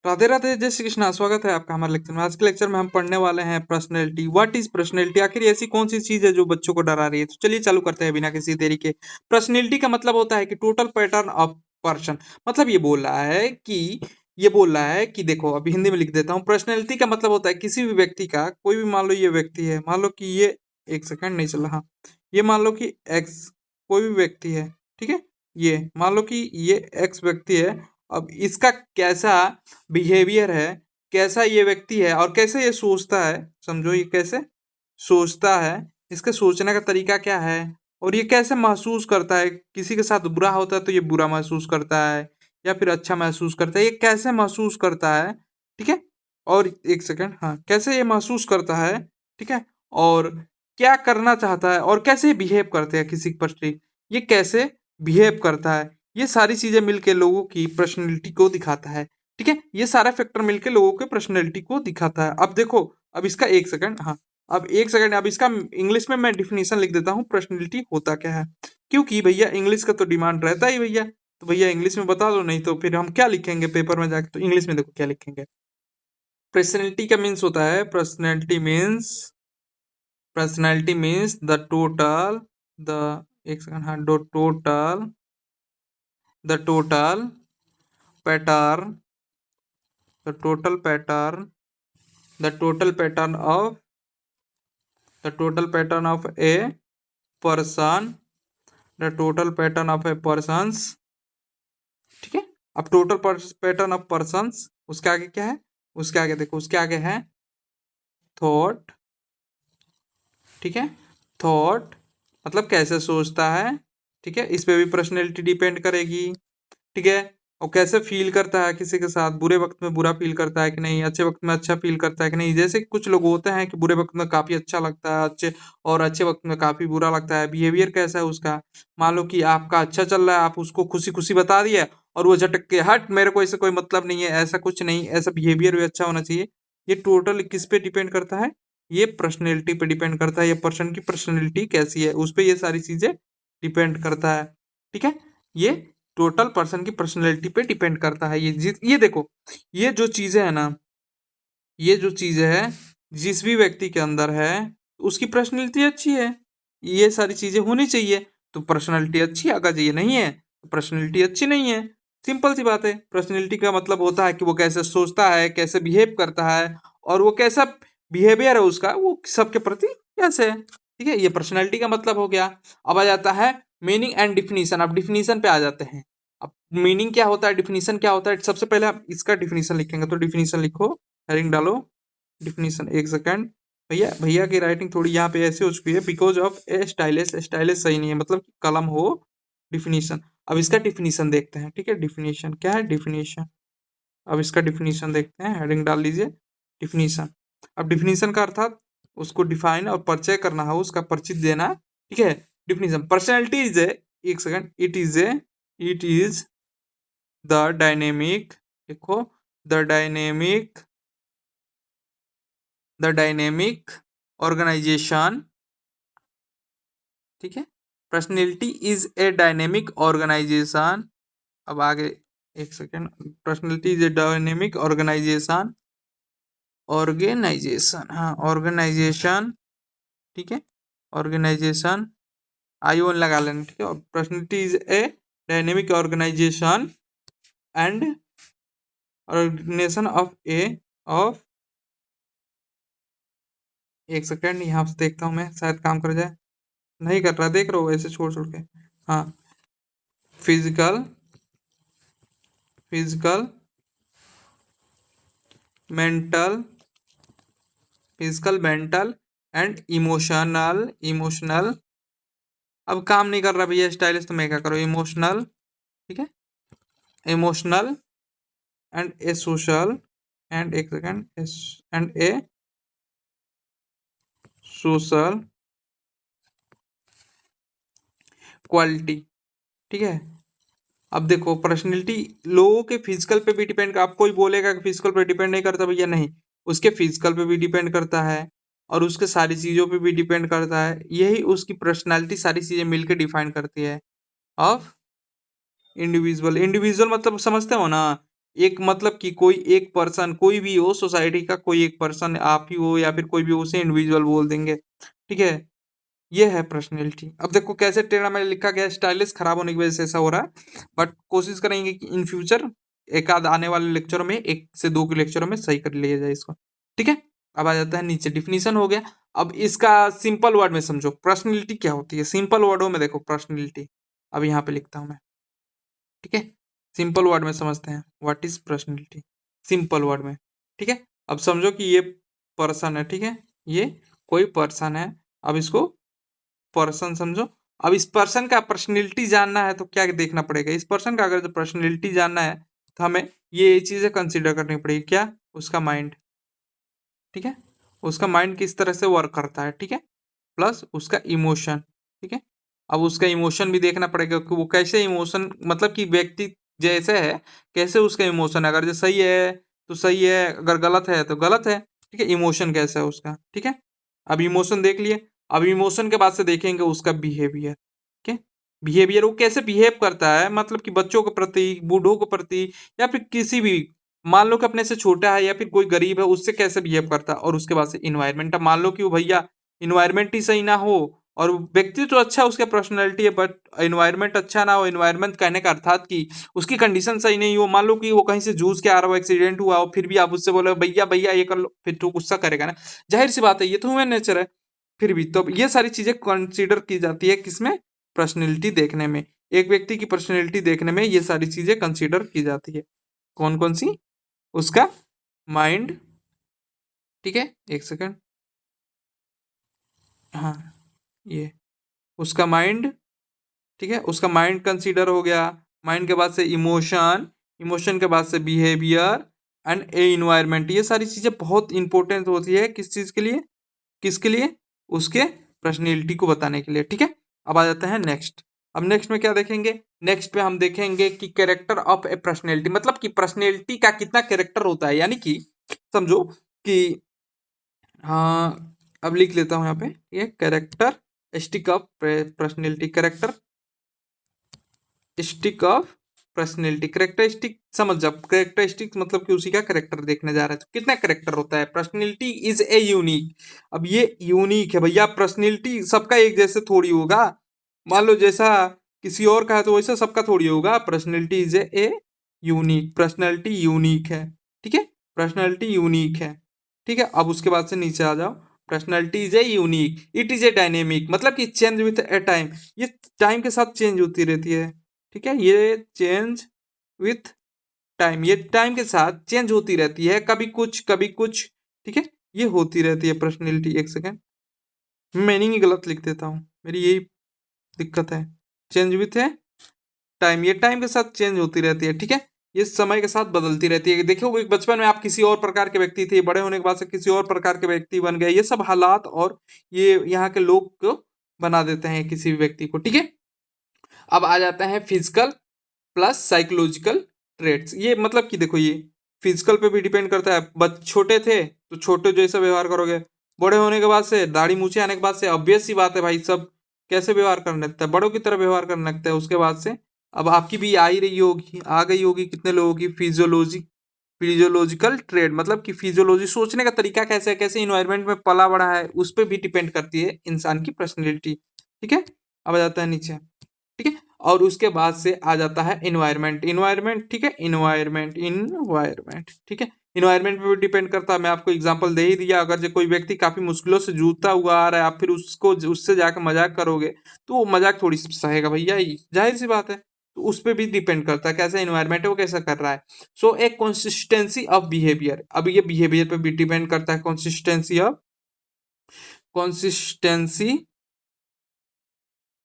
राधे राधे, जय श्री कृष्णा। स्वागत है आपका हमारे लेक्चर में। आज के लेक्चर में हम पढ़ने वाले हैं पर्सनैलिटी। What is personality? आखिर ऐसी कौन सी चीज है जो बच्चों को डरा रही है? तो चलिए चालू करते हैं बिना किसी देरी के। पर्सनैलिटी का मतलब होता है कि टोटल पैटर्न ऑफ पर्सन। मतलब ये बोल रहा है कि देखो, अभी हिंदी में लिख देता हूँ। पर्सनैलिटी का मतलब होता है किसी भी व्यक्ति का, कोई भी मान लो ये व्यक्ति है, मान लो कि ये, एक सेकंड नहीं चला, हाँ, ये मान लो कि एक्स कोई भी व्यक्ति है, ठीक है। ये मान लो कि ये एक्स व्यक्ति है। अब इसका कैसा बिहेवियर है, कैसा ये व्यक्ति है और कैसे ये सोचता है, समझो ये कैसे सोचता है, इसके सोचने का तरीका क्या है, और ये कैसे महसूस करता है। किसी के साथ बुरा होता है तो ये बुरा महसूस करता है या फिर अच्छा महसूस करता है, ये कैसे महसूस करता है, ठीक है। और एक सेकंड, हाँ, कैसे ये महसूस करता है, ठीक है। और क्या करना चाहता है और कैसे बिहेव करते हैं किसी के प्रति, ये कैसे बिहेव करता है, ये सारी चीजें मिलके लोगों की पर्सनैलिटी को दिखाता है, ठीक है। ये सारा फैक्टर मिलके लोगों के पर्सनैलिटी को दिखाता है। अब देखो, अब इसका एक सेकंड, हाँ, अब एक सेकंड, अब इसका इंग्लिश में मैं डिफिनीशन लिख देता हूँ, पर्सनैलिटी होता क्या है। क्योंकि भैया इंग्लिश का तो डिमांड रहता ही भैया, तो भैया इंग्लिश में बता दो, नहीं तो फिर हम क्या लिखेंगे पेपर में जाके। तो इंग्लिश में देखो क्या लिखेंगे। पर्सनैलिटी का मीन्स होता है, personality means the total, the, एक सेकंड, हाँ, the total pattern, the total pattern, the total pattern of a person, the total pattern of a persons, ठीक है। अब टोटल पैटर्न ऑफ पर्सन्स, उसके आगे क्या है, उसके आगे देखो, उसके आगे है थॉट, ठीक है। थॉट मतलब कैसे सोचता है, ठीक है, इस पे भी पर्सनैलिटी डिपेंड करेगी, ठीक है। और कैसे फील करता है किसी के साथ, बुरे वक्त में बुरा फील करता है कि नहीं, अच्छे वक्त में अच्छा फील करता है कि नहीं। जैसे कुछ लोग होते हैं कि बुरे वक्त में काफी अच्छा लगता है, अच्छे वक्त में काफी बुरा लगता है। बिहेवियर कैसा है उसका, मान लो कि आपका अच्छा चल रहा है, आप उसको खुशी खुशी बता दिए और वो झटक के, हट, मेरे को इससे कोई मतलब नहीं है, ऐसा कुछ नहीं, ऐसा बिहेवियर भी अच्छा होना चाहिए। ये टोटल किस पे डिपेंड करता है, ये पर्सनैलिटी पे डिपेंड करता है। ये पर्सन की पर्सनैलिटी कैसी है उस पे ये सारी चीजें डिपेंड करता है, ठीक है। ये टोटल पर्सन की पर्सनैलिटी पे डिपेंड करता है। ये देखो, ये जो चीजें है ना, ये जो चीजें है, जिस भी व्यक्ति के अंदर है उसकी पर्सनैलिटी अच्छी है, ये सारी चीजें होनी चाहिए तो पर्सनैलिटी अच्छी है। अगर ये नहीं है तो पर्सनैलिटी अच्छी नहीं है। सिंपल सी बात है। पर्सनैलिटी का मतलब होता है कि वो कैसे सोचता है, कैसे बिहेव करता है, और वो कैसा बिहेवियर है उसका, वो सबके प्रति कैसे है, ठीक है। ये पर्सनैलिटी का मतलब हो गया। अब आ जाता है मीनिंग एंड डिफिनीशन। अब डिफिनीशन पे आ जाते हैं। अब मीनिंग क्या होता है, डिफिनीशन क्या होता है, सबसे पहले आप इसका डिफिनीशन लिखेंगे। तो डिफिनीशन लिखो, हेडिंग डालो, डिफिनीशन, एक सेकंड। भैया भैया की राइटिंग थोड़ी यहाँ पे ऐसे हो चुकी है, because of A stylish, stylish सही नहीं है, मतलब कलम हो, डिफिनीशन। अब इसका डिफिनीशन देखते हैं, ठीक है। डिफिनीशन क्या है, डिफिनीशन, अब इसका डिफिनीशन देखते हैं, हेडिंग डाल लीजिए, डिफिनीशन। अब डिफिनीशन का अर्थात उसको डिफाइन और परिचय करना है, उसका परिचित देना, ठीक है। डिफिनीशन, पर्सनैलिटी इज ए, एक second, it is the dynamic, देखो, द डायनेमिक ऑर्गेनाइजेशन, ठीक है। Personality is a dynamic organisation. अब आगे, एक second, personality is a dynamic organisation, हाँ, ऑर्गेनाइजेशन, ठीक है। ऑर्गेनाइजेशन, आईओन लगा लेना, ठीक है। Personality is a dynamic organisation and organisation of, एक सेकेंड, यहाँ से देखता हूँ मैं, शायद काम कर जाए। नहीं कर रहा, देख रहा हूँ ऐसे छोड़ छोड़ के, हाँ। Physical physical mental mental and emotional. अब काम नहीं कर रहा भैया स्टाइलिश, तो मैं क्या करूँ, इमोशनल, ठीक है। Emotional and a social, and एक second, and a social quality, ठीक है। अब देखो, पर्सनैलिटी लोगों के फिजिकल पे भी डिपेंड, आप कोई बोलेगा कि फिजिकल पे डिपेंड नहीं करता, भैया नहीं, उसके फिजिकल पे भी डिपेंड करता है और उसके सारी चीज़ों पे भी डिपेंड करता है। यही उसकी पर्सनैलिटी सारी चीज़ें मिलकर डिफाइन करती है ऑफ इंडिविजुअल। इंडिविजुअल मतलब समझते हो ना, एक मतलब कि कोई एक पर्सन, कोई भी हो सोसाइटी का, कोई एक पर्सन आप ही हो या फिर कोई भी हो, उसे इंडिविजुअल बोल देंगे। ठीक है, ये है पर्सनैलिटी। अब देखो कैसे टेढ़ा मेढ़ा लिखा गया है, स्टाइलिश खराब होने की वजह से ऐसा हो रहा है, बट कोशिश करेंगे कि इन फ्यूचर एक आध आने वाले लेक्चरों में, 1 से 2 के लेक्चरों में सही कर लिया जाए इसको। ठीक है, अब आ जाता है नीचे, डिफिनीशन हो गया। अब इसका सिंपल वर्ड में समझो, पर्सनैलिटी क्या होती है सिंपल वर्डों में। देखो पर्सनैलिटी, अब यहाँ पे लिखता हूँ मैं। ठीक है, सिंपल वर्ड में समझते हैं, what is personality simple word में। ठीक है, अब समझो कि ये पर्सन है। ठीक है, ये कोई पर्सन है। अब इसको पर्सन समझो। अब इस पर्सन का पर्सनैलिटी जानना है तो क्या देखना पड़ेगा, इस पर्सन का अगर पर्सनैलिटी जानना है तो हमें ये चीजें कंसीडर करनी पड़ेगी। क्या, उसका माइंड। ठीक है, उसका माइंड किस तरह से वर्क करता है। ठीक है, प्लस उसका इमोशन। ठीक है, अब उसका इमोशन भी देखना पड़ेगा कि वो कैसे इमोशन, मतलब कि व्यक्ति जैसे है कैसे उसका इमोशन है, अगर जो सही है तो सही है, अगर गलत है तो गलत है। ठीक है, इमोशन कैसा है उसका। ठीक है, अब इमोशन देख लिए। अब इमोशन के बाद से देखेंगे उसका बिहेवियर। ठीक है, बिहेवियर वो कैसे बिहेव करता है, मतलब कि बच्चों के प्रति, बूढ़ों के प्रति, या फिर किसी भी, मान लो कि अपने से छोटा है या फिर कोई गरीब है, उससे कैसे बिहेव करता है। और उसके बाद से इन्वायरमेंट, अब मान लो कि वो भैया इन्वायरमेंट ही सही ना हो, और व्यक्ति तो अच्छा उसका पर्सनैलिटी है, बट इन्वायरमेंट अच्छा ना हो। इन्वायरमेंट कहने का अर्थात कि उसकी कंडीशन सही नहीं हो, मान लो कि वो कहीं से जूझ के आ रहा हो, एक्सीडेंट हुआ हो, फिर भी आप उससे बोले भैया भैया ये कर लो, फिर तो गुस्सा करेगा ना। जाहिर सी बात है, ये तो ह्यूमन नेचर है। फिर भी तो ये सारी चीजें कंसीडर की जाती है किसमें, पर्सनैलिटी देखने में। एक व्यक्ति की पर्सनैलिटी देखने में ये सारी चीजें कंसीडर की जाती है। कौन कौन सी, उसका माइंड। ठीक है, एक सेकंड, हाँ, ये उसका माइंड। ठीक है, उसका माइंड कंसीडर हो गया। माइंड के बाद से इमोशन, इमोशन के बाद से बिहेवियर एंड ए इन्वायरमेंट। ये सारी चीजें बहुत इंपॉर्टेंट होती है किस चीज के लिए, किसके लिए, उसके पर्सनैलिटी को बताने के लिए। ठीक है, अब आ जाते हैं नेक्स्ट। अब नेक्स्ट में क्या देखेंगे, नेक्स्ट पे हम देखेंगे कि कैरेक्टर ऑफ ए पर्सनैलिटी, मतलब कि पर्सनैलिटी का कितना कैरेक्टर होता है। यानी कि समझो कि, हाँ, अब लिख लेता हूँ यहाँ पे, ये character stick of personality, character stick of personality. Characteristic समझ, जब करेक्टरिस्टिक मतलब कि उसी का करेक्टर देखने जा रहे हैं तो कितना करेक्टर होता है। पर्सनैलिटी इज ए यूनिक, अब ये यूनिक है भैया, पर्सनैलिटी सबका एक जैसे थोड़ी होगा। मान लो जैसा किसी और का है तो वैसा सबका थोड़ी होगा। Personality is a unique, personality unique है। ठीक है, पर्सनैलिटी यूनिक है। ठीक है, अब उसके बाद से नीचे आ जाओ। Personality is a unique, it is a dynamic, मतलब कि चेंज विथ ए टाइम, ये टाइम के साथ चेंज होती रहती है। ठीक है, ये चेंज विथ टाइम, ये टाइम के साथ चेंज होती रहती है, कभी कुछ कभी कुछ। ठीक है, ये होती रहती है पर्सनैलिटी। एक सेकेंड, मीनिंग ही गलत लिख देता हूँ, मेरी यही दिक्कत है। चेंज विथ है टाइम, ये टाइम के साथ चेंज होती रहती है। ठीक है, ये समय के साथ बदलती रहती है। देखो एक बचपन में आप किसी और प्रकार के व्यक्ति थे, बड़े होने के बाद से किसी और प्रकार के व्यक्ति बन गए। ये सब हालात और ये यहाँ के लोग को बना देते हैं किसी भी व्यक्ति को। ठीक है, अब आ जाता है फिजिकल प्लस साइकोलॉजिकल ट्रेट्स। ये मतलब कि देखो, ये फिजिकल पे भी डिपेंड करता है। छोटे थे तो छोटे जैसा व्यवहार करोगे, बड़े होने के बाद से, दाढ़ी मूछे आने के बाद से, ऑब्वियस सी बात है भाई, सब कैसे व्यवहार करने लगता है, बड़ों की तरह व्यवहार करने लगता है। उसके बाद से अब आपकी भी आ ही रही होगी, आ गई होगी कितने लोगों की, फिजियोलॉजिकल ट्रेड, मतलब कि फिजियोलॉजी, सोचने का तरीका कैसे है, कैसे इन्वायरमेंट में पला बड़ा है, उस पर भी डिपेंड करती है इंसान की पर्सनैलिटी। ठीक है, अब आ जाता है नीचे। ठीक है, और उसके बाद से आ जाता है इन्वायरमेंट। इन्वायरमेंट, ठीक है, इन्वायरमेंट, इन्वायरमेंट। ठीक है, इन्वायरमेंट पे भी डिपेंड करता है। मैं आपको एग्जांपल दे ही दिया, अगर जो कोई व्यक्ति काफी मुश्किलों से जूझता हुआ आ रहा है, आप फिर उसको उससे जाकर मजाक करोगे तो वो मजाक थोड़ी सहेगा भैया, जाहिर सी बात है। तो उस पर भी डिपेंड करता है कैसा इन्वायरमेंट है, वो कैसा कर रहा है। सो एक कंसिस्टेंसी ऑफ बिहेवियर, अब ये बिहेवियर पे भी डिपेंड करता है। कंसिस्टेंसी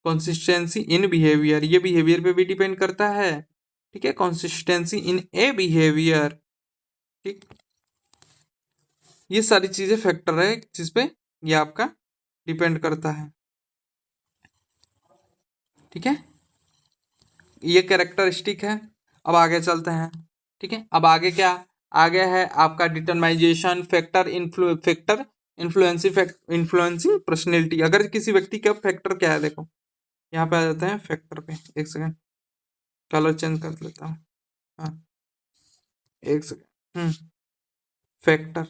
कंसिस्टेंसी इन बिहेवियर, ये बिहेवियर पे भी डिपेंड करता है। ठीक है, कंसिस्टेंसी इन ए बिहेवियर। ठीक, ये सारी चीजें फैक्टर है जिसपे ये आपका डिपेंड करता है। ठीक है, ये कैरेक्टरिस्टिक है। अब आगे चलते हैं। ठीक है, अब आगे क्या, आगे है आपका डिटरमाइजेशन फैक्टर, इन्फ्लुएंसिंग पर्सनैलिटी। अगर किसी व्यक्ति का फैक्टर क्या है, देखो यहाँ पे आ जाते हैं फैक्टर पे। एक सेकंड, कलर चेंज कर लेता हूँ। हाँ, एक सेकेंड। फैक्टर।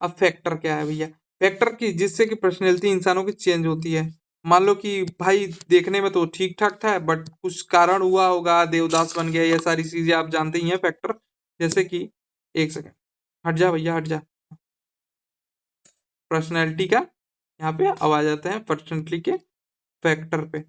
अब फैक्टर क्या है भैया? फैक्टर की जिससे कि पर्सनैलिटी इंसानों की चेंज होती है। मान लो कि भाई देखने में तो ठीक ठाक था, बट कुछ कारण हुआ होगा, देवदास बन गया, ये सारी चीजें आप जानते ही हैं फैक्टर। जैसे कि, एक सेकेंड, हट जा भैया हट जा। पर्सनैलिटी का यहाँ पे अब आ जाते हैं पर्सनैलिटी के फैक्टर पे।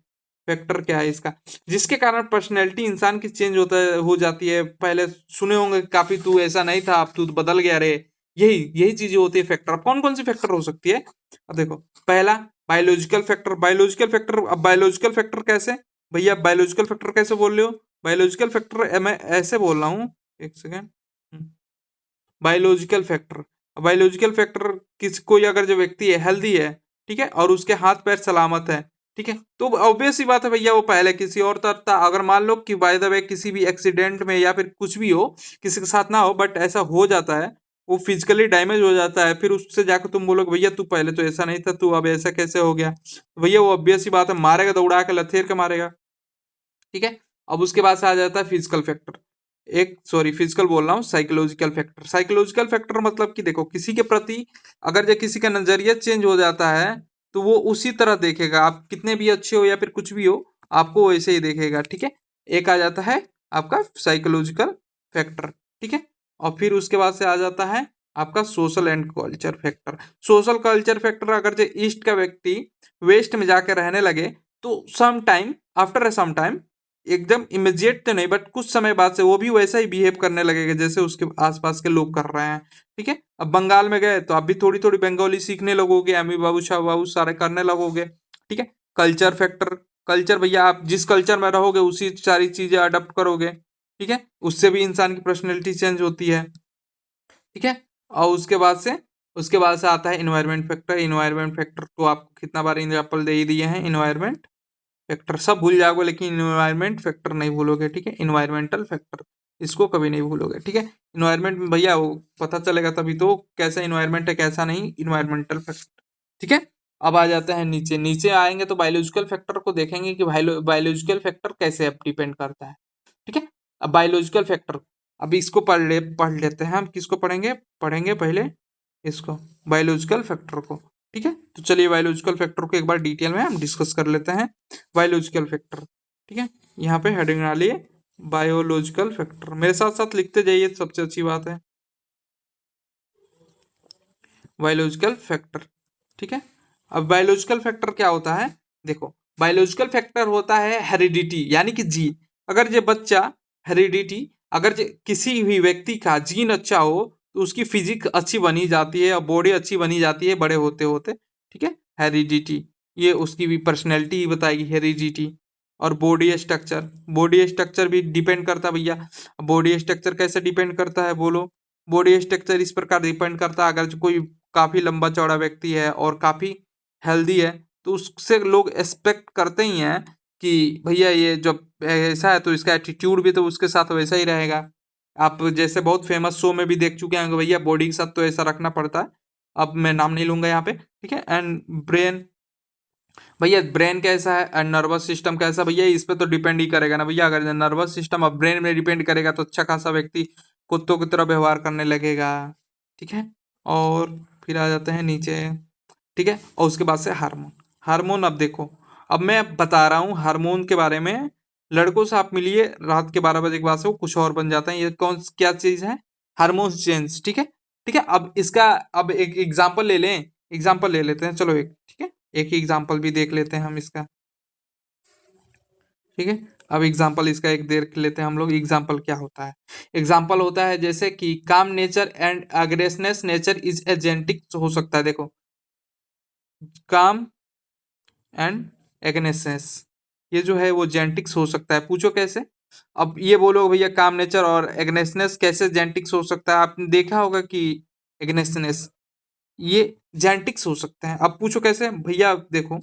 फैक्टर क्या है इसका? जिसके कारण पर्सनैलिटी इंसान की चेंज होता है, हो जाती है। पहले सुने होंगे काफी, तू ऐसा नहीं था अब तू बदल गया रे। यही यही चीजें होती है फैक्टर। अब कौन कौन सी फैक्टर हो सकती है? अब देखो, पहला बायोलॉजिकल फैक्टर। बायोलॉजिकल फैक्टर, अब बायोलॉजिकल फैक्टर कैसे? भैया बायोलॉजिकल फैक्टर कैसे बोल रहे हो? बायोलॉजिकल फैक्टर मैं ऐसे बोल रहा हूँ, एक second. Biological factor, biological factor किस, कोई अगर जो व्यक्ति है हेल्दी है, ठीक है, और उसके हाथ पैर सलामत है, ठीक है, तो ऑब्वियस सी बात है भैया वो पहले किसी और तरफ था। अगर मान लो कि बाय द वे किसी भी एक्सीडेंट में या फिर कुछ भी हो, किसी के साथ ना हो, बट ऐसा हो जाता है, वो फिजिकली डैमेज हो जाता है, फिर उससे जाकर तुम बोलोगे भैया तू पहले तो ऐसा नहीं था, तू अब ऐसा कैसे हो गया? तो भैया वो ऑब्वियस सी बात है, मारेगा तो उड़ा के लथेर के मारेगा। ठीक है। अब उसके बाद से आ जाता है फिजिकल फैक्टर। एक सॉरी, फिजिकल बोल रहा हूँ, साइकोलॉजिकल फैक्टर। साइकोलॉजिकल फैक्टर मतलब कि देखो, किसी के प्रति अगर जो किसी का नजरिया चेंज हो जाता है, तो वो उसी तरह देखेगा, आप कितने भी अच्छे हो या फिर कुछ भी हो, आपको वैसे ही देखेगा। ठीक है। एक आ जाता है आपका साइकोलॉजिकल फैक्टर। ठीक है। और फिर उसके बाद से आ जाता है आपका social and culture factor. Social culture factor, अगर जो ईस्ट का व्यक्ति वेस्ट में जाकर रहने लगे, तो some time, after some time, एकदम इमीडिएट तो नहीं, बट कुछ समय बाद से वो भी वैसा ही बिहेव करने लगेगा जैसे उसके आसपास के लोग कर रहे हैं। ठीक है। अब बंगाल में गए तो आप भी थोड़ी थोड़ी बंगाली सीखने लगोगे, अमी बाबू शाह बाबू सारे करने लगोगे। ठीक है। Culture factor. कल्चर भैया, आप जिस कल्चर में रहोगे उसी सारी चीजें अडॉप्ट करोगे। ठीक है। उससे भी इंसान की पर्सनैलिटी चेंज होती है। ठीक है। और उसके बाद से आता है इन्वायरमेंट फैक्टर। इन्वायरमेंट फैक्टर को आपको कितना बार एग्जाम्पल दे ही दिए हैं। इन्वायरमेंट फैक्टर सब भूल जाओगे, लेकिन इन्वायरमेंट फैक्टर नहीं भूलोगे। ठीक है। इन्वायरमेंटल फैक्टर, इसको कभी नहीं भूलोगे। ठीक है। इन्वायरमेंट में भैया वो पता चलेगा तभी तो, कैसा इन्वायरमेंट है कैसा नहीं, इन्वायरमेंटल फैक्टर। ठीक है। अब आ जाते हैं नीचे। नीचे आएंगे तो बायोलॉजिकल फैक्टर को देखेंगे कि बायोलॉजिकल फैक्टर कैसे अब डिपेंड करता है। ठीक है। अब बायोलॉजिकल फैक्टर, अब इसको पढ़ लेते हैं। हम किसको पढ़ेंगे? पढ़ेंगे पहले इसको, बायोलॉजिकल फैक्टर को। ठीक है। तो चलिए बायोलॉजिकल फैक्टर को एक बार डिटेल में हम डिस्कस कर लेते हैं। बायोलॉजिकल फैक्टर, ठीक है, यहाँ पे हेडिंग डालिए बायोलॉजिकल फैक्टर, मेरे साथ साथ लिखते जाइए, सबसे अच्छी बात है। बायोलॉजिकल फैक्टर, ठीक है। अब बायोलॉजिकल फैक्टर क्या होता है? देखो, बायोलॉजिकल फैक्टर होता है हेरिडिटी, यानी कि जीन। अगर ये बच्चा हेरिडिटी, अगर किसी भी व्यक्ति का जीन अच्छा हो तो उसकी फिजिक अच्छी बनी जाती है और बॉडी अच्छी बनी जाती है बड़े होते होते। ठीक है। हेरिडिटी, ये उसकी भी पर्सनैलिटी बताएगी, हेरिडिटी। और बॉडी स्ट्रक्चर, बॉडी स्ट्रक्चर भी डिपेंड करता है भैया। बॉडी स्ट्रक्चर कैसे डिपेंड करता है बोलो? बॉडी स्ट्रक्चर इस प्रकार डिपेंड करता है, अगर जो कोई काफी लंबा चौड़ा व्यक्ति है और काफी हेल्दी है, तो उससे लोग एक्सपेक्ट करते ही हैं कि भैया ये जब ऐसा है तो इसका एटीट्यूड भी तो उसके साथ वैसा ही रहेगा। आप जैसे बहुत फेमस शो में भी देख चुके हैं भैया, बॉडी के साथ तो ऐसा रखना पड़ता है। अब मैं नाम नहीं लूंगा यहाँ पे। ठीक है। एंड ब्रेन, भैया ब्रेन कैसा है एंड नर्वस सिस्टम कैसा, भैया इस पे तो डिपेंड ही करेगा ना भैया। अगर नर्वस सिस्टम अब ब्रेन में डिपेंड करेगा तो अच्छा खासा व्यक्ति कुत्तों की तरह व्यवहार करने लगेगा। ठीक है। और फिर आ जाते हैं नीचे। ठीक है। और उसके बाद से हार्मोन। हार्मोन, अब देखो, अब मैं बता रहा हूँ हार्मोन के बारे में। लड़कों से आप मिलिए रात के 12 बजे के बाद से वो कुछ और बन जाते हैं। ये कौन क्या चीज है? Hormone change. ठीक है। ठीक है। अब इसका, अब एक एग्जाम्पल ले लें, एग्जाम्पल ले लेते हैं चलो एक। ठीक है। एक ही एग्जाम्पल भी देख लेते हैं हम इसका। ठीक है। अब एग्जाम्पल इसका एक देख लेते हैं हम लोग। एग्जाम्पल क्या होता है? एग्जाम्पल होता है जैसे कि काम nature and aggressiveness nature is a genetic हो सकता है। देखो, काम एंड एग्नेसनेस, ये जो है वो जेनेटिक्स हो सकता है। पूछो कैसे? अब ये बोलो भैया काम नेचर और एग्नेसनेस कैसे जेनेटिक्स हो सकता है? आपने देखा होगा कि एग्नेसनेस, ये जेनेटिक्स हो सकते हैं। अब पूछो कैसे? भैया देखो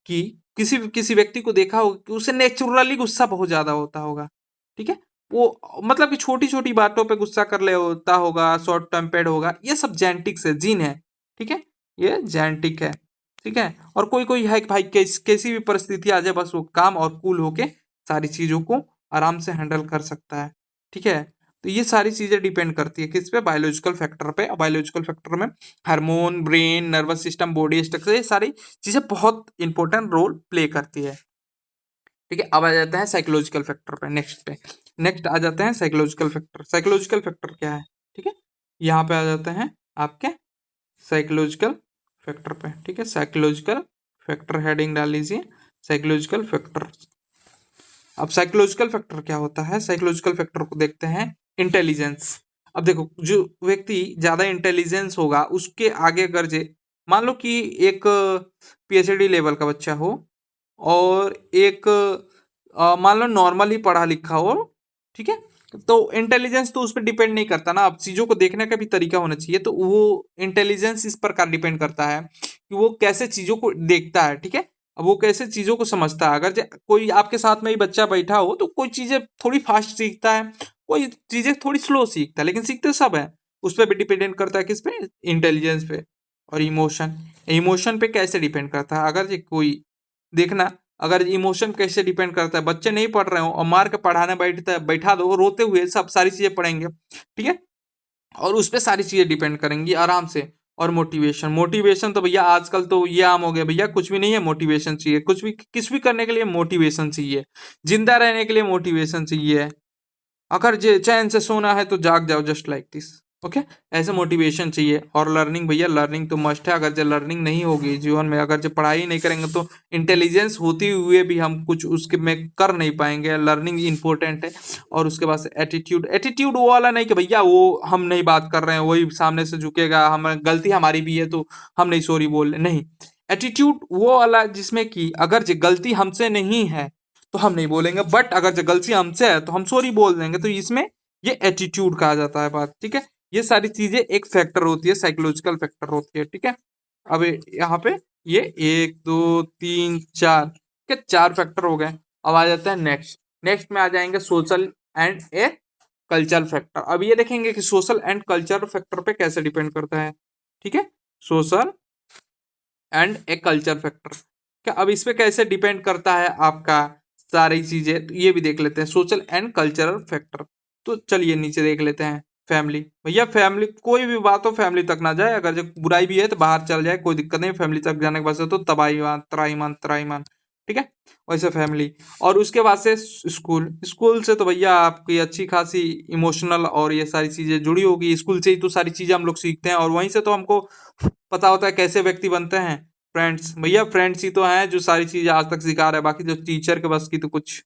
कि किसी किसी व्यक्ति को देखा होगा कि उसे नेचुरली गुस्सा बहुत ज्यादा होता होगा। ठीक है। वो मतलब कि छोटी छोटी बातों पे गुस्सा कर ले होता होगा, शॉर्ट टेम्पर्ड होगा, ये सब जेनेटिक्स है, जीन है। ठीक है। ये जेनेटिक है। ठीक है। और कोई कोई है कि भाई कैसी भी परिस्थिति आ जाए बस वो काम और कूल होके सारी चीजों को आराम से हैंडल कर सकता है। ठीक है। तो ये सारी चीजें डिपेंड करती है किस पे, बायोलॉजिकल फैक्टर पे। बायोलॉजिकल फैक्टर में hormone, brain, nervous system, body structure, ये सारी चीजें बहुत इंपॉर्टेंट रोल प्ले करती है। ठीक है, अब आ जाते हैं साइकोलॉजिकल फैक्टर पे, नेक्स्ट आ जाते हैं साइकोलॉजिकल फैक्टर। साइकोलॉजिकल फैक्टर क्या है, ठीक है, यहाँ पे आ जाते हैं आपके साइकोलॉजिकल फैक्टर पे। ठीक है, साइकोलॉजिकल फैक्टर हेडिंग डाल लीजिए, साइकोलॉजिकल फैक्टर। अब साइकोलॉजिकल फैक्टर क्या होता है, साइकोलॉजिकल फैक्टर को देखते हैं इंटेलिजेंस। अब देखो, जो व्यक्ति ज्यादा इंटेलिजेंस होगा उसके आगे अगर जे मान लो कि एक पीएचडी लेवल का बच्चा हो और एक मान लो नॉर्मली पढ़ा लिखा हो, ठीक है, तो इंटेलिजेंस तो उस पर डिपेंड नहीं करता ना। अब चीजों को देखने का भी तरीका होना चाहिए, तो वो इंटेलिजेंस इस प्रकार डिपेंड करता है कि वो कैसे चीजों को देखता है। ठीक है, अब वो कैसे चीजों को समझता है। अगर कोई आपके साथ में ही बच्चा बैठा हो तो कोई चीजें थोड़ी फास्ट सीखता है, कोई चीजें थोड़ी स्लो सीखता है, लेकिन सीखते सब है। उस पर भी डिपेंडेंट करता है किस पे, इंटेलिजेंस पे। और इमोशन, इमोशन पे कैसे डिपेंड करता है, अगर कोई देखना, अगर इमोशन कैसे डिपेंड करता है, बच्चे नहीं पढ़ रहे हो और मार के पढ़ाने बैठा दो, रोते हुए सब सारी चीजें पढ़ेंगे। ठीक है, और उस पर सारी चीजें डिपेंड करेंगी आराम से। और मोटिवेशन, मोटिवेशन तो भैया आजकल तो ये आम हो गया, भैया कुछ भी नहीं है मोटिवेशन चाहिए, कुछ भी करने के लिए मोटिवेशन चाहिए, जिंदा रहने के लिए मोटिवेशन चाहिए। अगर चैन से सोना है तो जाग जाओ, जस्ट लाइक दिस। ओके, ऐसे मोटिवेशन चाहिए। और लर्निंग, भैया लर्निंग तो मस्ट है। अगर जो लर्निंग नहीं होगी जीवन में, अगर जो पढ़ाई नहीं करेंगे तो इंटेलिजेंस होते हुए भी हम कुछ उसके में कर नहीं पाएंगे। लर्निंग इंपॉर्टेंट है। और उसके बाद एटीट्यूड, एटीट्यूड वो वाला नहीं कि भैया वो हम नहीं बात कर रहे हैं वही सामने से झुकेगा, हम गलती हमारी भी है तो हम नहीं सॉरी बोल रहे, नहीं। एटीट्यूड वो वाला जिसमें कि अगर जो गलती हमसे नहीं है तो हम नहीं बोलेंगे, बट अगर जो गलती हमसे है तो हम सॉरी बोल देंगे, तो इसमें ये एटीट्यूड कहा जाता है बात। ठीक है, ये सारी चीजें एक फैक्टर होती है, साइकोलॉजिकल फैक्टर होती है। ठीक है, अब यहाँ पे ये 1 2 3 4 के 4 फैक्टर हो गए। अब आ जाते हैं नेक्स्ट में आ जाएंगे social and a cultural factor. अब ये देखेंगे कि सोशल एंड कल्चरल फैक्टर पे कैसे डिपेंड करता है। ठीक है, social and a culture factor क्या, अब इस पे कैसे डिपेंड करता है आपका सारी चीजें, तो ये भी देख लेते हैं सोशल एंड कल्चरल फैक्टर। तो चलिए नीचे देख लेते हैं फैमिली। भैया फैमिली, कोई भी बात हो फैमिली तक ना जाए, अगर जो बुराई भी है तो बाहर चल जाए, कोई दिक्कत नहीं, फैमिली तक जाने के बाद से तो तबाही मान त्राईमान त्राईमान। ठीक है, वैसे फैमिली। और उसके बाद से स्कूल, स्कूल से तो भैया आपकी अच्छी खासी इमोशनल और ये सारी चीजें जुड़ी होगी, स्कूल से ही तो सारी चीजें हम लोग सीखते हैं, और वहीं से तो हमको पता होता है कैसे व्यक्ति बनते हैं। फ्रेंड्स, भैया फ्रेंड्स ही तो हैं जो सारी चीजें आज तक सिखा रहे हैं, बाकी जो टीचर के बस की तो कुछ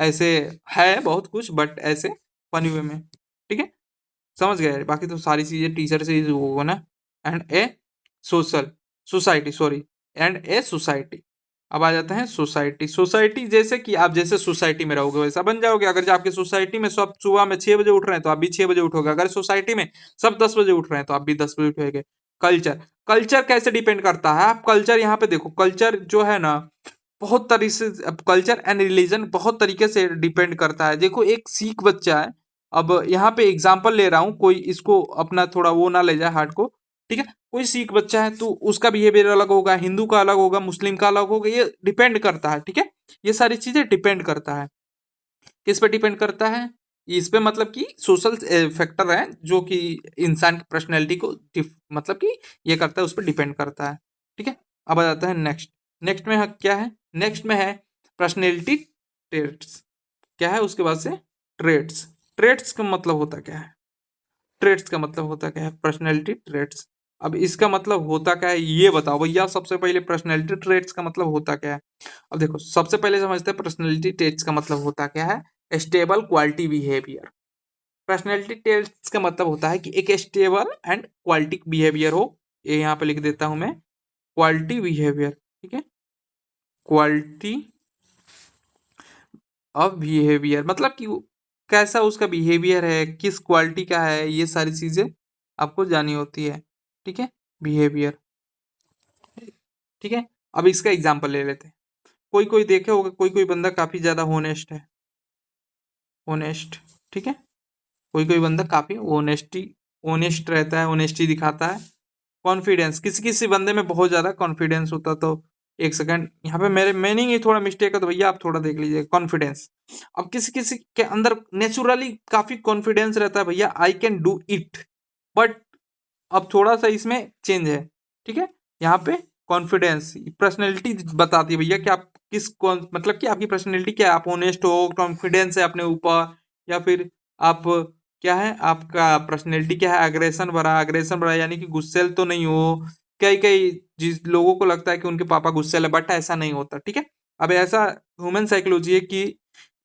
ऐसे है बहुत कुछ, बट ऐसे फनी वे में। ठीक है, समझ गए, बाकी तो सारी चीजें टीचर से ही होगा ना। And a social society, sorry, and a society. अब आ जाते हैं सोसाइटी। सोसाइटी जैसे कि आप जैसे सोसाइटी में रहोगे वैसा बन जाओगे। अगर जो आपकी सोसाइटी में सब सुबह में 6 बजे उठ रहे हैं तो आप भी 6 बजे उठोगे। अगर सोसाइटी में सब 10 बजे उठ रहे हैं तो आप भी 10 बजे उठोगे। कल्चर, कल्चर कैसे डिपेंड करता है, आप कल्चर यहाँ पे देखो, कल्चर जो है ना बहुत तरीके से, अब कल्चर एंड रिलीजन बहुत तरीके से डिपेंड करता है। देखो एक सिख बच्चा है, अब यहाँ पे एग्जाम्पल ले रहा हूँ, कोई इसको अपना थोड़ा वो ना ले जाए हार्ट को। ठीक है, कोई सिख बच्चा है तो उसका बिहेवियर अलग होगा, हिंदू का अलग होगा, मुस्लिम का अलग होगा, ये डिपेंड करता है। ठीक है, ये सारी चीजें डिपेंड करता है, किस पे डिपेंड करता है, इस पे मतलब कि सोशल फैक्टर है जो कि इंसान की पर्सनैलिटी को मतलब कि ये करता है, उस पर डिपेंड करता है। ठीक है, अब आ जाता है नेक्स्ट में क्या है, नेक्स्ट में है पर्सनैलिटी ट्रेट्स। क्या है उसके बाद से, ट्रेट्स। ट्रेट्स का मतलब होता क्या है, ट्रेट्स का मतलब होता क्या है, पर्सनैलिटी ट्रेट्स। अब इसका मतलब होता क्या है ये बताओ भैया, सबसे पहले पर्सनैलिटी ट्रेट्स का मतलब होता क्या है। अब देखो सबसे पहले समझते हैं पर्सनैलिटी ट्रेट्स का मतलब होता क्या है, stable quality behaviour. Personality traits का मतलब होता है कि एक स्टेबल एंड क्वालिटी बिहेवियर हो, ये यहाँ पे लिख देता हूं मैं, क्वालिटी बिहेवियर। ठीक है, क्वालिटी ऑफ बिहेवियर मतलब कि कैसा उसका बिहेवियर है, किस क्वालिटी का है, ये सारी चीजें आपको जानी होती है। ठीक है, बिहेवियर। ठीक है, अब इसका एग्जांपल ले लेते हैं। कोई कोई देखे होगा, कोई कोई बंदा काफी ज्यादा होनेस्ट है, होनेस्ट। ठीक है, कोई कोई बंदा काफी ऑनेस्ट रहता है, ऑनेस्टी दिखाता है। कॉन्फिडेंस, किसी किसी बंदे में बहुत ज्यादा कॉन्फिडेंस होता तो एक सेकंड, यहाँ पे मेरे मीनिंग ही थोड़ा मिस्टेक है तो भैया आप थोड़ा देख लीजिए। कॉन्फिडेंस, अब किसी किसी के अंदर नेचुरली काफी कॉन्फिडेंस रहता है भैया, I can do it, but अब थोड़ा सा इसमें चेंज है, ठीक है। यहाँ पे कॉन्फिडेंस पर्सनैलिटी बताती है भैया कि आप किस कौन मतलब कि आपकी पर्सनैलिटी क्या है, आप ऑनेस्ट हो, कॉन्फिडेंस है अपने ऊपर, या फिर आप क्या है, आपका पर्सनैलिटी क्या है, अग्रेशन भरा यानी कि गुस्सैल तो नहीं हो। कई कई जिस लोगों को लगता है कि उनके पापा गुस्सैल है, बट ऐसा नहीं होता, ठीक है। अब ऐसा ह्यूमन साइकोलॉजी है कि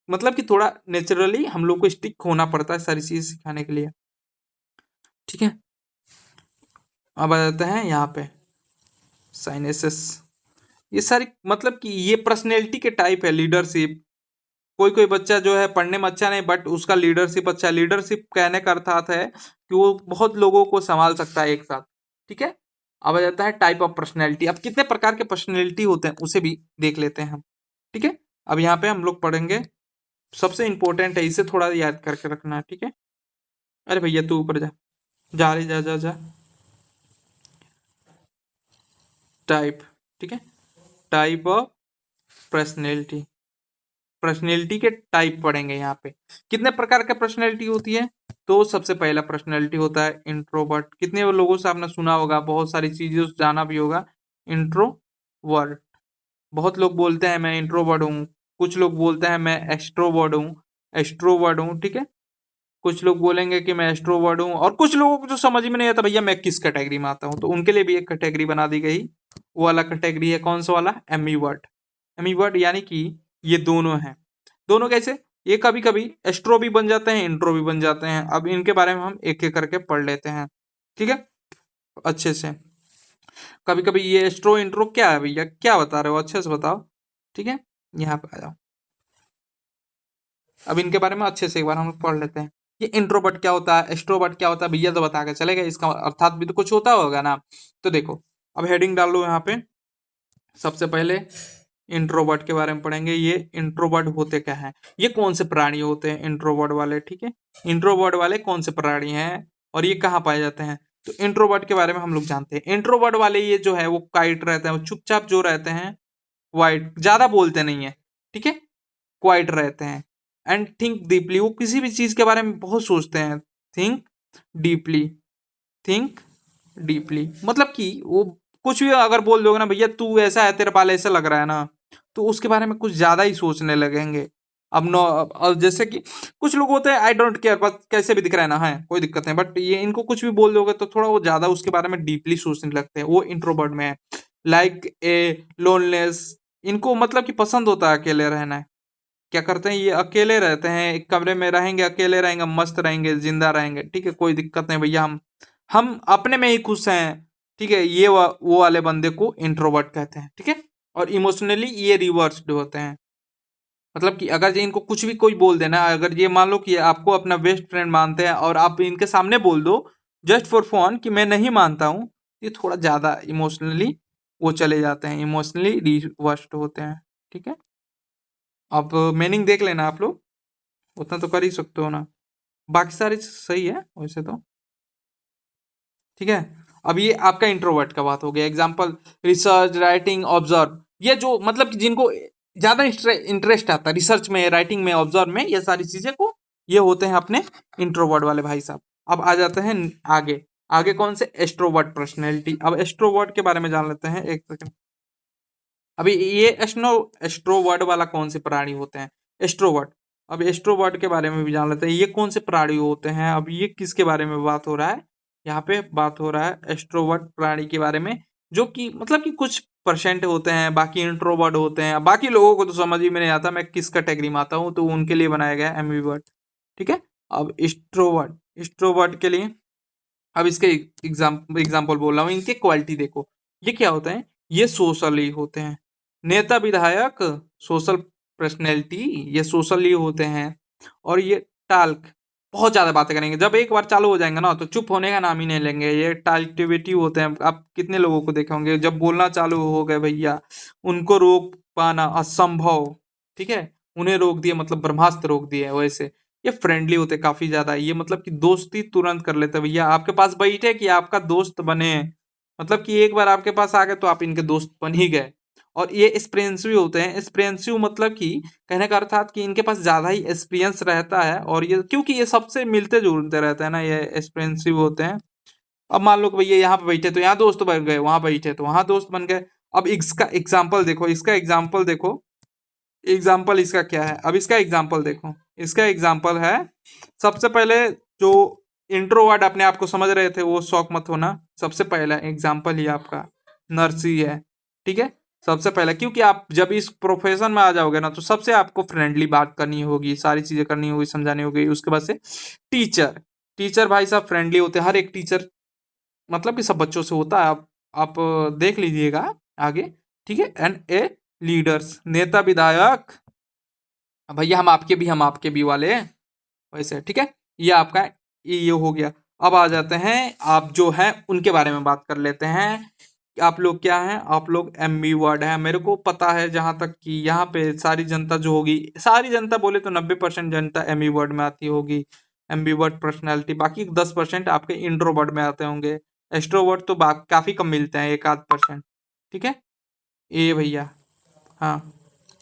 मतलब कि थोड़ा नेचुरली हम लोग को स्टिक होना पड़ता है सारी चीज सिखाने के लिए, ठीक है। अब आ जाते हैं यहाँ पे साइनेसिस, ये सारी मतलब कि ये पर्सनैलिटी के टाइप है। लीडरशिप, कोई कोई बच्चा जो है पढ़ने में अच्छा नहीं बट उसका लीडरशिप अच्छा है। लीडरशिप कहने का अर्थात है कि वो बहुत लोगों को संभाल सकता है एक साथ, ठीक है। अब आ जाता है टाइप ऑफ पर्सनैलिटी। अब कितने प्रकार के पर्सनैलिटी होते हैं उसे भी देख लेते हैं हम, ठीक है। अब यहाँ पे हम लोग पढ़ेंगे, सबसे इंपॉर्टेंट है, इसे थोड़ा याद करके रखना है, ठीक है। अरे भैया तू ऊपर जा, जा रही जा जा जा। टाइप, ठीक है, टाइप ऑफ पर्सनैलिटी, पर्सनैलिटी के टाइप पढ़ेंगे यहाँ पे। कितने प्रकार का पर्सनैलिटी होती है, तो सबसे पहला पर्सनैलिटी होता है इंट्रोवर्ट। कितने लोगों से आपने सुना होगा, बहुत सारी चीजों से जाना भी होगा, इंट्रोवर्ट। बहुत लोग बोलते हैं मैं इंट्रोवर्ट हूँ, कुछ लोग बोलते हैं मैं एक्सट्रोवर्ट हूँ, ठीक है। कुछ लोग बोलेंगे कि मैं एक्सट्रोवर्ट हूँ, और कुछ लोगों को जो समझ में नहीं आता भैया मैं किस कैटेगरी में आता हूँ, तो उनके लिए भी एक कैटेगरी बना दी गई। वो वाला कैटेगरी है कौन सा वाला, एमीवर्ट। एमीवर्ट यानी कि ये दोनों हैं। दोनों कैसे, ये कभी कभी एस्ट्रो भी बन जाते हैं, इंट्रो भी बन जाते हैं। अब इनके बारे में हम एक एक करके पढ़ लेते हैं, ठीक है, अच्छे से। कभी कभी ये एस्ट्रो इंट्रो क्या है भैया, क्या बता रहे हो, अच्छे से बताओ, ठीक है। यहाँ पे आ जाओ, अब इनके बारे में अच्छे से एक बार हम लोग पढ़ लेते हैं। ये इंट्रोवर्ट क्या होता है, एक्सट्रोवर्ट क्या होता है, भैया तो बता के चलेगा, इसका अर्थात भी तो कुछ होता होगा ना। तो देखो, अब हेडिंग डाल लो यहाँ पे। सबसे पहले इंट्रोवर्ट के बारे में पढ़ेंगे। ये इंट्रोवर्ट होते क्या है, ये कौन से प्राणी होते हैं इंट्रोवर्ट वाले, ठीक है। इंट्रोवर्ट वाले कौन से प्राणी हैं और ये कहाँ पाए जाते हैं, तो इंट्रोवर्ट के बारे में हम लोग जानते हैं। इंट्रोवर्ट वाले ये जो है वो काइट रहते हैं, वो चुपचाप जो रहते हैं, वाइट, ज्यादा बोलते नहीं है, ठीक है, क्वाइट रहते हैं। एंड थिंक डीपली, वो किसी भी चीज के बारे में बहुत सोचते हैं। थिंक डीपली, थिंक डीपली मतलब कि वो कुछ भी अगर बोल दोगे ना, भैया तू ऐसा है, तेरे बाल ऐसा लग रहा है ना, तो उसके बारे में कुछ ज्यादा ही सोचने लगेंगे। अब नो, अब जैसे कि कुछ लोग होते हैं आई डोंट केयर, बस कैसे भी दिख रहा है ना, है कोई दिक्कत नहीं, बट ये इनको कुछ भी बोल दोगे तो थोड़ा वो ज्यादा उसके बारे में डीपली सोचने लगते हैं, वो इंट्रोवर्ट में है। लाइक ए लोनलेस, इनको मतलब कि पसंद होता है अकेले रहना। क्या करते हैं, ये अकेले रहते हैं, एक कमरे में रहेंगे, अकेले रहेंगे, मस्त रहेंगे, जिंदा रहेंगे, ठीक है, कोई दिक्कत नहीं भैया, हम अपने में ही खुश हैं, ठीक है। ये वो वाले बंदे को इंट्रोवर्ट कहते हैं, ठीक है। और इमोशनली ये रिवर्स्ड होते हैं, मतलब कि अगर ये इनको कुछ भी कोई बोल देना, अगर ये मान लो कि आपको अपना बेस्ट फ्रेंड मानते हैं और आप इनके सामने बोल दो जस्ट फॉर फन कि मैं नहीं मानता हूँ, ये थोड़ा ज्यादा इमोशनली वो चले जाते हैं, इमोशनली रिवर्स्ड होते हैं, ठीक है। अब मीनिंग देख लेना आप लोग, उतना तो कर ही सकते हो ना, बाकी सारी सही है वैसे तो, ठीक है। अब ये आपका इंट्रोवर्ट का बात हो गया। एग्जाम्पल, रिसर्च, राइटिंग, ऑब्जर्व, ये जो मतलब कि जिनको ज्यादा इंटरेस्ट आता है रिसर्च में, राइटिंग में, ऑब्जर्व में, ये सारी चीजें को, ये होते हैं अपने इंट्रोवर्ट वाले भाई साहब। अब आ जाते हैं आगे, आगे कौन से, एक्सट्रोवर्ट पर्सनैलिटी। अब एक्सट्रोवर्ट के बारे में जान लेते हैं, एक सेकंड। अभी ये एस्ट्रोवर्ट वाला कौन से प्राणी होते हैं, एस्ट्रोवर्ट। अब एस्ट्रोवर्ट के बारे में भी जान लेते हैं, ये कौन से प्राणी होते हैं। अब ये किसके बारे में बात हो रहा है, यहाँ पे बात हो रहा है एस्ट्रोवर्ट प्राणी के बारे में, जो कि मतलब कि कुछ परसेंट होते हैं, बाकी इंट्रोवर्ट होते हैं। बाकी लोगों को तो समझ ही में नहीं आता मैं किस कैटेगरी में आता हूँ, तो उनके लिए बनाया गया है एम्बीवर्ट, ठीक है। अब एक्सट्रोवर्ट, एक्सट्रोवर्ट के लिए अब इसके एग्जाम्पल बोल रहा हूँ, इनके क्वालिटी देखो, ये क्या होते हैं, ये सोशली होते हैं। नेता विधायक, सोशल पर्सनैलिटी, ये सोशली होते हैं। और ये टाल्क, बहुत ज्यादा बातें करेंगे, जब एक बार चालू हो जाएंगे ना तो चुप होने का नाम ही नहीं लेंगे, ये टाल्टिविटी होते हैं। आप कितने लोगों को देखे होंगे जब बोलना चालू हो गए भैया, उनको रोक पाना असंभव, ठीक है, उन्हें रोक दिए मतलब ब्रह्मास्त्र रोक दिए वैसे। ये फ्रेंडली होते काफी ज्यादा, ये मतलब कि दोस्ती तुरंत कर लेते भैया, आपके पास बैठे कि आपका दोस्त बने, मतलब कि एक बार आपके पास आ गए तो आप इनके दोस्त बन ही गए। और ये एक्सपीरियंसिव होते हैं। एक्सपीरियंसिव मतलब कि कहने का अर्थात कि इनके पास ज़्यादा ही एक्सपीरियंस रहता है, और ये क्योंकि ये सबसे मिलते जुलते रहते हैं ना, ये एक्सपीरियंसिव होते हैं। अब मान लो कि भैया यहाँ पे बैठे तो यहाँ दोस्त बन गए, वहां बैठे तो वहां दोस्त बन गए। अब इसका एग्जाम्पल देखो, इसका एग्जाम्पल देखो, एग्जाम्पल इसका क्या है, अब इसका एग्जाम्पल देखो। इसका एग्जाम्पल है, सबसे पहले जो इंट्रोवर्ट अपने आप को समझ रहे थे वो शौक मत होना। सबसे पहला एग्जाम्पल ही आपका नर्सी है, ठीक है। सबसे पहले क्योंकि आप जब इस प्रोफेशन में आ जाओगे ना, तो सबसे आपको फ्रेंडली बात करनी होगी, सारी चीजें करनी होगी, समझानी होगी। उसके बाद से टीचर, टीचर भाई साहब फ्रेंडली होते हैं, हर एक टीचर मतलब कि सब बच्चों से होता है। आप देख लीजिएगा आगे, ठीक है। एंड ए लीडर्स, नेता विधायक, भैया हम आपके भी वाले वैसे, ठीक है। ये आपका ये हो गया। अब आ जाते हैं, आप जो है उनके बारे में बात कर लेते हैं। आप लोग क्या हैं, आप लोग एमबी वर्ड है। मेरे को पता है जहां तक कि यहाँ पे सारी जनता जो होगी, सारी जनता बोले तो 90% जनता एमबी वर्ड में आती होगी, एमबी वर्ड पर्सनैलिटी। बाकी 10% आपके इंट्रोवर्ड में आते होंगे। एक्सट्रोवर्ड तो काफी कम मिलते हैं, एक आध परसेंट, ठीक है। ये भैया, हाँ,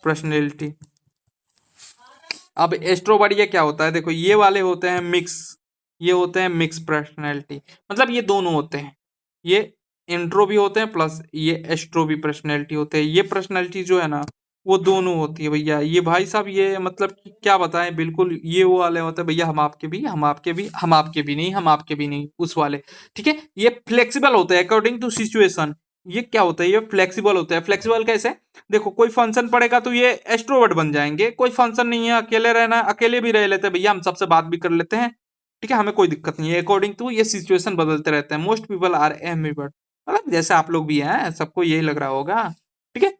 पर्सनैलिटी। अब एक्सट्रोवर्ट ये क्या होता है, देखो ये वाले होते हैं मिक्स, ये होते हैं मिक्स पर्सनैलिटी। मतलब ये दोनों होते हैं, ये इंट्रो भी होते हैं प्लस ये एक्सट्रो भी पर्सनैलिटी होते हैं। ये पर्सनैलिटी जो है ना, वो दोनों होती है भैया। ये भाई साहब ये मतलब कि क्या बताएं, बिल्कुल ये वो वाले होते हैं भैया, हम आपके भी, हम आपके भी, हम आपके भी नहीं, हम आपके भी नहीं, उस वाले, ठीक है। ये फ्लेक्सिबल होते हैं अकॉर्डिंग टू सिचुएशन। ये क्या होता है, ये फ्लेक्सिबल होता है। फ्लेक्सिबल कैसे, देखो कोई फंक्शन पड़ेगा तो ये एक्सट्रोवर्ट बन जाएंगे। कोई फंक्शन नहीं है, अकेले रहना, अकेले भी रह लेते हैं भैया, हम सबसे बात भी कर लेते हैं, ठीक है, हमें कोई दिक्कत नहीं है। अकॉर्डिंग टू ये सिचुएशन बदलते रहते हैं। मोस्ट पीपल आर एम्बिवर्ट, मतलब जैसे आप लोग भी हैं, सबको यही लग रहा होगा, ठीक है।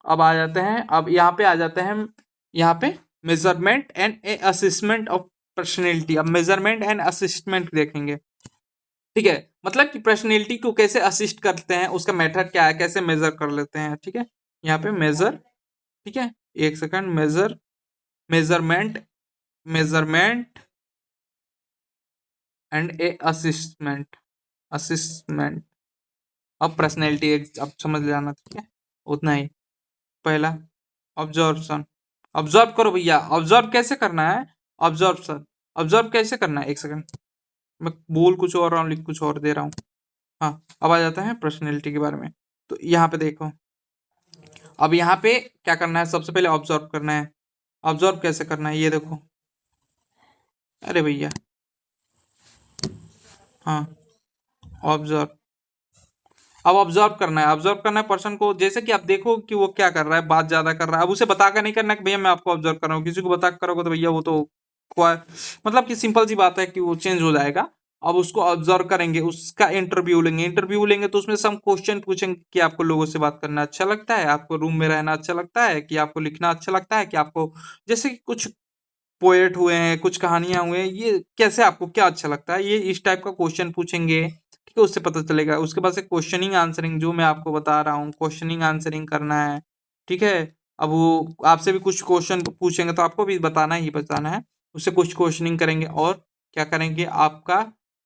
अब आ जाते हैं, अब यहाँ पे आ जाते हैं, यहाँ पे measurement and A assessment of personality. अब मेजरमेंट एंड असिस्टमेंट देखेंगे, ठीक है। मतलब कि पर्सनैलिटी को कैसे असिस्ट करते हैं, उसका मेथड क्या है, कैसे मेजर कर लेते हैं, ठीक है। यहाँ पे मेजर, ठीक है, एक second, measure, measurement, measurement and a assessment, assessment अब पर्सनैलिटी, अब समझ जाना, ठीक है, उतना ही। पहला ऑब्जर्वेशन, ऑब्जर्व करो भैया। ऑब्जर्व कैसे करना है, ऑब्जर्वेशन, ऑब्जर्व कैसे करना है, एक सेकंड, मैं बोल कुछ और रहा हूँ, लिख कुछ और दे रहा हूँ। हाँ, अब आ जाता है पर्सनैलिटी के बारे में। तो यहाँ पे देखो, अब यहाँ पे क्या करना है, सबसे पहले ऑब्जर्व करना है। ऑब्जर्व कैसे करना है, ये देखो, अरे भैया, हाँ, ऑब्जर्व। अब ऑब्जर्व करना है, ऑब्जर्व करना है पर्सन को। जैसे कि आप देखो कि वो क्या कर रहा है, बात ज्यादा कर रहा है, अब उसे बता कर नहीं करना कि भैया मैं आपको ऑब्जर्व कर रहा हूँ। किसी को बता कर करोगे तो भैया वो तो मतलब कि सिंपल सी बात है कि वो चेंज हो जाएगा। अब उसको ऑब्जर्व करेंगे, उसका इंटरव्यू लेंगे। इंटरव्यू लेंगे तो उसमें से हम क्वेश्चन पूछेंगे कि आपको लोगों से बात करना अच्छा लगता है, आपको रूम में रहना अच्छा लगता है, कि आपको लिखना अच्छा लगता है, कि आपको जैसे कि कुछ पोएट हुए हैं, कुछ कहानियां हुए हैं, ये कैसे आपको क्या अच्छा लगता है, ये इस टाइप का क्वेश्चन पूछेंगे, ठीक है। उससे पता चलेगा। उसके बाद से क्वेश्चनिंग आंसरिंग, जो मैं आपको बता रहा हूँ, क्वेश्चनिंग आंसरिंग करना है, ठीक है। अब वो आपसे भी कुछ क्वेश्चन पूछेंगे तो आपको भी बताना ही बताना है। उससे कुछ क्वेश्चनिंग करेंगे और क्या करेंगे, आपका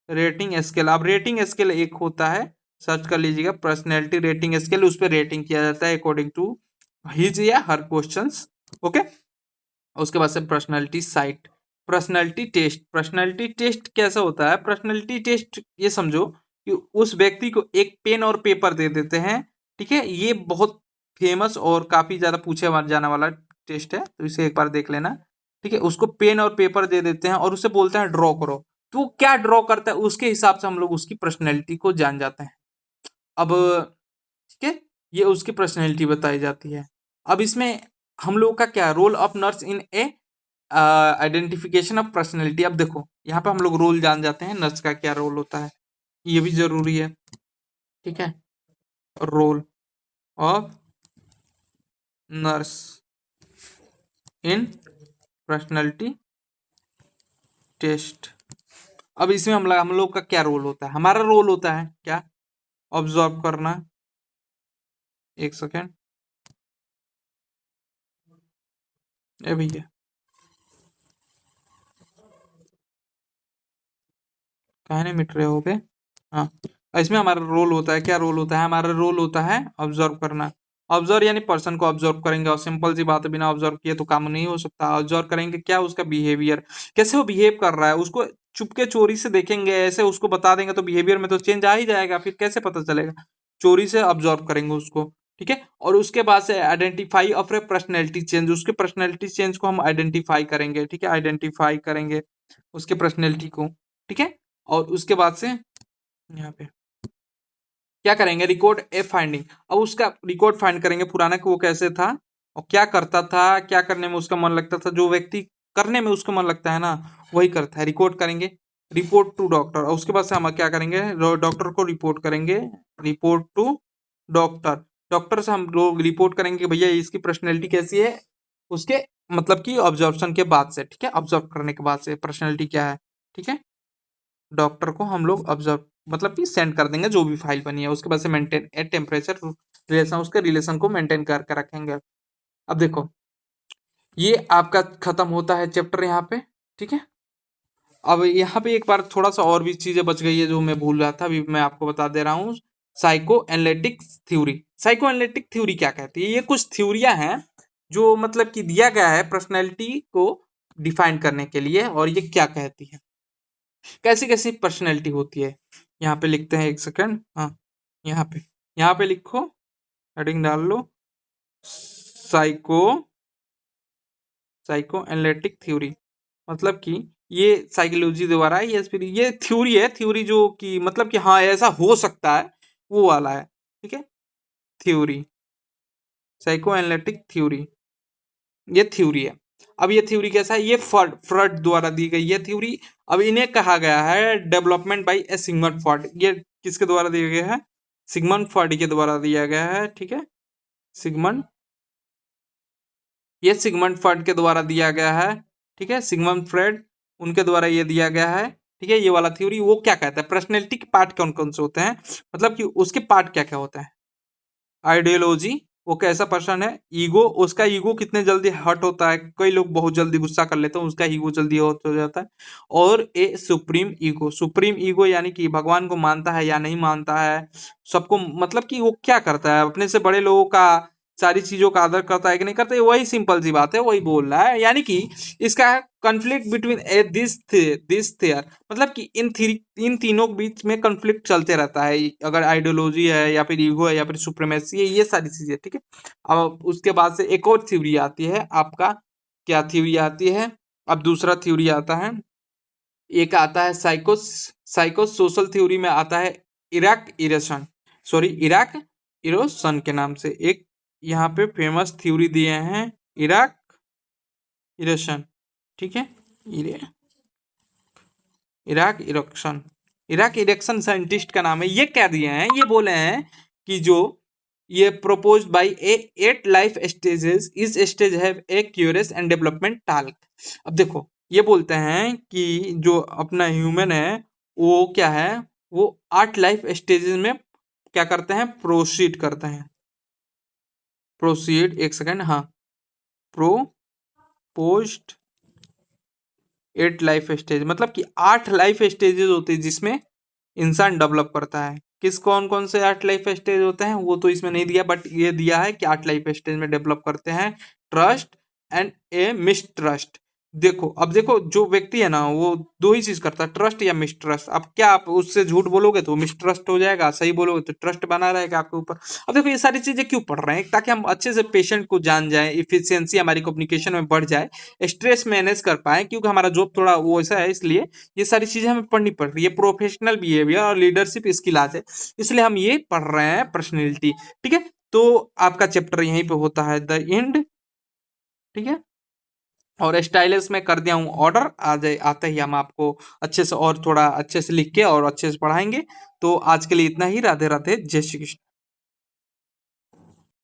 रेटिंग स्केल। अब रेटिंग स्केल एक होता है, सर्च कर लीजिएगा, पर्सनैलिटी रेटिंग स्केल। उस पर रेटिंग किया जाता है अकॉर्डिंग टू हिज या हर क्वेश्चंस, ओके। उसके बाद से personality site, personality test. Personality test कैसा होता है, पर्सनैलिटी टेस्ट ये समझो कि उस व्यक्ति को एक पेन और पेपर दे देते हैं, ठीक है। ये बहुत फेमस और काफी ज्यादा पूछे जाने वाला टेस्ट है, तो इसे एक बार देख लेना, ठीक है। उसको पेन और पेपर दे देते हैं और उसे बोलते हैं ड्रॉ करो। तो वो क्या ड्रॉ करता है, उसके हिसाब से हम लोग उसकी पर्सनैलिटी को जान जाते हैं। अब ठीक है, ये उसकी पर्सनैलिटी बताई जाती है। अब इसमें हम लोगों का क्या role of nurse in a identification of personality. अब देखो यहाँ पे हम लोग रोल जान जाते हैं, नर्स का क्या रोल होता है, ये भी जरूरी है, ठीक है। Role of nurse in personality test. अब इसमें हम लोग का क्या रोल होता है, हमारा रोल होता है क्या, ऑब्जर्व करना। एक सेकेंड, ए भैया, कहा नहीं मिट रहे हो गए, हाँ। इसमें हमारा रोल होता है, क्या रोल होता है, हमारा रोल होता है ऑब्जर्व करना। ऑब्जर्व यानी पर्सन को ऑब्जर्व करेंगे, और सिंपल सी बात है, बिना ऑब्जर्व किए तो काम नहीं हो सकता। ऑब्जर्व करेंगे क्या, उसका बिहेवियर, कैसे वो बिहेव कर रहा है, उसको चुपके चोरी से देखेंगे, ऐसे उसको बता देंगे तो बिहेवियर में तो चेंज आ ही जाएगा, फिर कैसे पता चलेगा। चोरी से ऑब्जर्व करेंगे उसको, ठीक है। और उसके बाद से identify of A personality change, उसके पर्सनैलिटी चेंज को हम आइडेंटिफाई करेंगे, ठीक है, आइडेंटिफाई करेंगे उसके पर्सनैलिटी को, ठीक है। और उसके बाद से यहाँ पे क्या करेंगे, रिकॉर्ड ए फाइंडिंग। अब उसका रिकॉर्ड फाइंड करेंगे पुराना कि वो कैसे था और क्या करता था, क्या करने में उसका मन लगता था। जो व्यक्ति करने में उसका मन लगता है ना, वही करता है। रिकॉर्ड करेंगे, रिपोर्ट टू डॉक्टर, और उसके बाद से हम क्या करेंगे, डॉक्टर को रिपोर्ट करेंगे, रिपोर्ट टू डॉक्टर। डॉक्टर से हम लोग रिपोर्ट करेंगे कि भैया इसकी पर्सनैलिटी कैसी है, उसके मतलब कि ऑब्जर्वेशन के बाद से, ठीक है, ऑब्जर्व करने के बाद से पर्सनैलिटी क्या है, ठीक है। डॉक्टर को हम लोग ऑब्जर्व मतलब कि सेंड कर देंगे जो भी फाइल बनी है, उसके बाद से मेंटेन ए टेम्परेचर रिलेशन, उसके रिलेशन को मेंटेन करके रखेंगे। अब देखो ये आपका खत्म होता है चैप्टर यहाँ पे, ठीक है। अब यहाँ पे एक बार थोड़ा सा और भी चीजें बच गई है जो मैं भूल रहा था, अभी मैं आपको बता दे रहा हूँ। Psycho analytic theory, psycho analytic theory क्या कहती है, ये कुछ थ्योरियां हैं जो मतलब कि दिया गया है पर्सनैलिटी को डिफाइन करने के लिए, और ये क्या कहती है, कैसी कैसी पर्सनैलिटी होती है। यहाँ पे लिखते हैं, एक सेकंड, हाँ यहाँ पे लिखो, हेडिंग डाल लो, साइको साइको एनालिटिक थ्योरी, मतलब कि ये साइकोलॉजी द्वारा ये फिर ये थ्योरी है, थ्योरी जो कि मतलब कि हाँ ऐसा हो सकता है, वो वाला है, ठीक है। थ्योरी, साइको एनालिटिक थ्योरी, ये थ्योरी है। अब ये थ्योरी कैसा है, ये फ्रॉड द्वारा दी गई है थ्योरी। अब इन्हें कहा गया है डेवलपमेंट बाय ए सिगमंड फ्रॉड, ये किसके द्वारा दिया गया है, सिगमंड फ्रॉड के द्वारा दिया गया है, ठीक है। सिगमंड, ये सिगमंड फ्रॉड के द्वारा दिया गया है, ठीक है, सिगमंड फ्रॉड उनके द्वारा ये दिया गया है, ठीक है। ये वाला थ्योरी वो क्या कहता है, पर्सनैलिटी के पार्ट कौन कौन से होते हैं, मतलब कि उसके पार्ट क्या क्या होता है। आइडियोलॉजी, वो कैसा पर्सन है। ईगो, उसका ईगो कितने जल्दी हर्ट होता है, कई लोग बहुत जल्दी गुस्सा कर लेते हैं, उसका ईगो जल्दी हर्ट हो जाता है। और a supreme ego, supreme ego यानी कि भगवान को मानता है या नहीं मानता है, सबको मतलब कि वो क्या करता है, अपने से बड़े लोगों का सारी चीजों का आदर करता है कि नहीं करता है, वही सिंपल सी बात है, वही बोल रहा है। यानी कि इसका कॉन्फ्लिक्ट बिटवीन दिस थियर, मतलब कि इन तीनों के बीच में कॉन्फ्लिक्ट चलते रहता है, अगर आइडियोलॉजी है या फिर ईगो है या फिर सुप्रीमेसी है, ये सारी चीजें, ठीक है। अब उसके बाद से एक और थ्योरी आती है आपका, क्या थ्योरी आती है, अब दूसरा थ्योरी आता है, एक आता है साइको सोशल थ्योरी में आता है इराक इरेशन, सॉरी इराक इरोशन के नाम से एक यहाँ पे फेमस थ्योरी दिए हैं, इराक इरेशन, ठीक है। इरे इराक इरेक्शन, इराक इरेक्शन साइंटिस्ट का नाम है। ये क्या दिए हैं, ये बोले हैं कि जो ये प्रोपोज बाय ए 8 लाइफ स्टेजेस, इस stage have a curious and development task. अब देखो ये बोलते हैं कि जो अपना ह्यूमन है वो क्या है, वो 8 लाइफ स्टेजेस में क्या करते हैं, प्रोसीड करते हैं, प्रोसीड, एक सेकेंड, हाँ, प्रोपोज्ड 8 लाइफ स्टेज, मतलब कि 8 लाइफ स्टेजेस होते हैं जिसमें इंसान डेवलप करता है। किस कौन कौन से 8 लाइफ स्टेज होते हैं वो तो इसमें नहीं दिया, बट ये दिया है कि 8 लाइफ स्टेज में डेवलप करते हैं ट्रस्ट एंड ए मिसट्रस्ट। देखो अब देखो जो व्यक्ति है ना वो दो ही चीज करता है, ट्रस्ट या मिसट्रस्ट। अब क्या आप उससे झूठ बोलोगे तो मिसट्रस्ट हो जाएगा, सही बोलोगे तो ट्रस्ट बना रहेगा आपके ऊपर। अब देखो ये सारी चीजें क्यों पढ़ रहे हैं, ताकि हम अच्छे से पेशेंट को जान जाए, इफिशियंसी हमारी कम्युनिकेशन में बढ़ जाए, स्ट्रेस मैनेज कर पाए, क्योंकि हमारा जॉब थोड़ा वो ऐसा है, इसलिए ये सारी चीजें हमें पढ़नी पड़ रही है। प्रोफेशनल बिहेवियर और लीडरशिप स्किल आज है, इसलिए हम ये पढ़ रहे हैं पर्सनैलिटी, ठीक है। तो आपका चैप्टर यहीं पे होता है द एंड, ठीक है। और स्टाइलिश में कर दिया हूँ ऑर्डर, आ जाए आते ही हम आपको अच्छे से और थोड़ा अच्छे से लिख के और अच्छे से पढ़ाएंगे। तो आज के लिए इतना ही, राधे राधे, जय श्री कृष्ण।